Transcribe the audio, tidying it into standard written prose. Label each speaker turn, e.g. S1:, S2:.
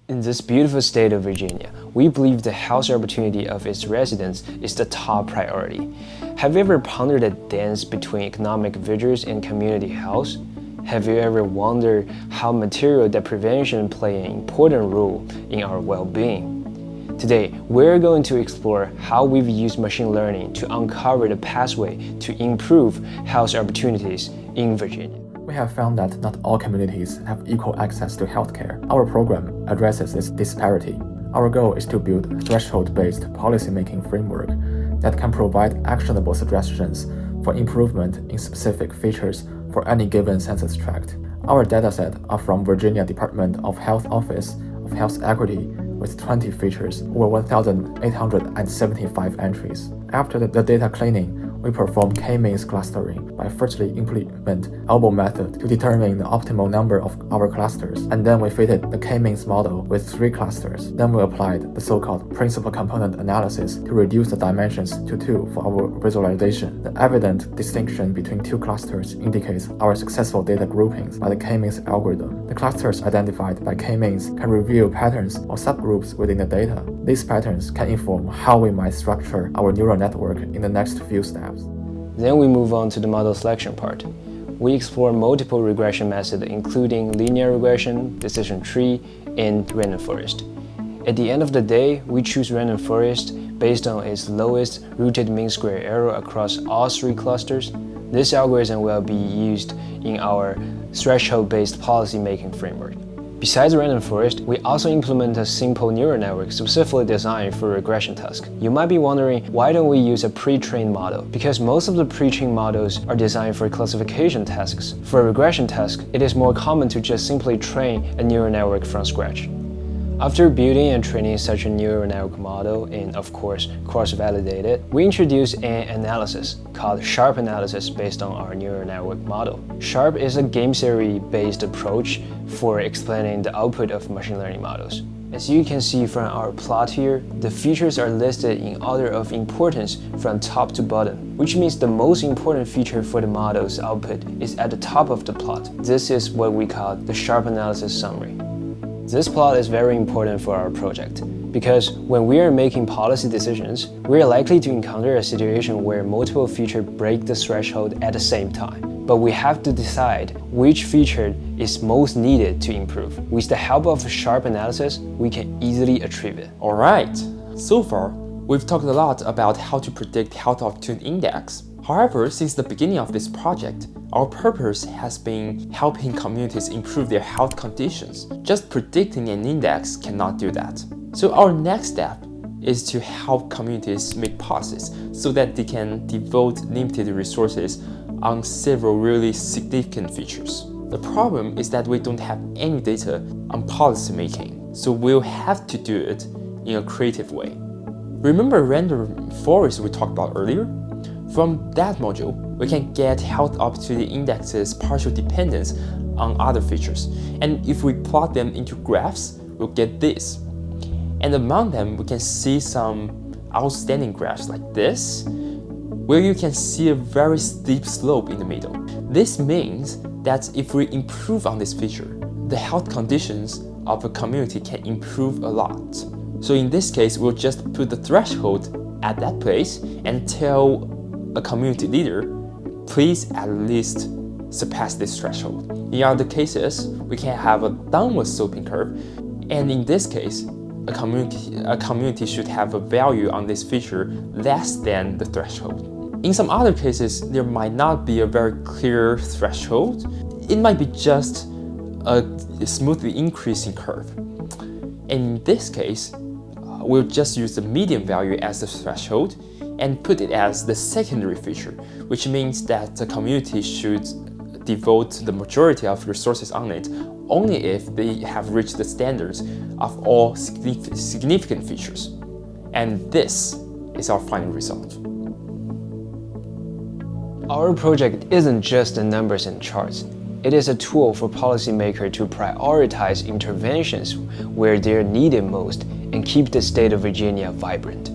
S1: In this beautiful state of Virginia, we believe the health opportunity of its residents is the top priority. Have you ever pondered the dance between economic vigors and community health? Have you ever wondered how material deprivation plays an important role in our well-being? Today, we're going to explore how we've used machine learning to uncover the pathway to improve health opportunities in Virginia.
S2: We have found that not all communities have equal access to healthcare. Our program addresses this disparity. Our goal is to build a threshold-based policymaking framework that can provide actionable suggestions for improvement in specific features for any given census tract. Our dataset are from Virginia Department of Health Office of Health Equity with 20 features over 1,875 entries. After the data cleaning, we perform K-means clustering by firstly implement elbow method to determine the optimal number of our clusters, and then we fitted the K-means model with 3 clusters. Then we applied the so-called principal component analysis to reduce the dimensions to 2 for our visualization. The evident distinction between 2 clusters indicates our successful data groupings by the K-means algorithm. The clusters identified by K-means can reveal patterns or subgroups within the data. These patterns can inform how we might structure our neural network in the next few steps.
S1: Then we move on to the model selection part. We explore multiple regression methods including linear regression, decision tree, and random forest. At the end of the day, we choose random forest based on its lowest rooted mean square error across all 3 clusters. This algorithm will be used in our threshold-based policy-making framework. Besides random forest, we also implement a simple neural network specifically designed for regression tasks. You might be wondering, why don't we use a pre-trained model? Because most of the pre-trained models are designed for classification tasks. For a regression task, it is more common to just simply train a neural network from scratch. After building and training such a neural network model and, of course, cross-validate it, we introduce an analysis called SHARP analysis based on our neural network model. SHARP is a game theory-based approach for explaining the output of machine learning models. As you can see from our plot here, the features are listed in order of importance from top to bottom, which means the most important feature for the model's output is at the top of the plot. This is what we call the SHARP analysis summary. This plot is very important for our project because when we are making policy decisions, we are likely to encounter a situation where multiple features break the threshold at the same time. But we have to decide which feature is most needed to improve. With the help of SHARP analysis, we can easily achieve it.
S3: Alright, so far, we've talked a lot about how to predict health opportunity index. However, since the beginning of this project, our purpose has been helping communities improve their health conditions. Just predicting an index cannot do that. So our next step is to help communities make policies so that they can devote limited resources on several really significant features. The problem is that we don't have any data on policy making, so we'll have to do it in a creative way. Remember random forest we talked about earlier? From that module, we can get health opportunity indexes partial dependence on other features. And if we plot them into graphs, we'll get this. And among them, we can see some outstanding graphs like this, where you can see a very steep slope in the middle. This means that if we improve on this feature, the health conditions of a community can improve a lot. So in this case, we'll just put the threshold at that place and tell a community leader, please at least surpass this threshold. In other cases, we can have a downward sloping curve, and in this case, a community should have a value on this feature less than the threshold. In some other cases, there might not be a very clear threshold. It might be just a smoothly increasing curve. And in this case, we'll just use the median value as the threshold and put it as the secondary feature, which means that the community should devote the majority of resources on it only if they have reached the standards of all significant features. And this is our final result.
S1: Our project isn't just the numbers and charts. It is a tool for policymakers to prioritize interventions where they're needed most and keep the state of Virginia vibrant.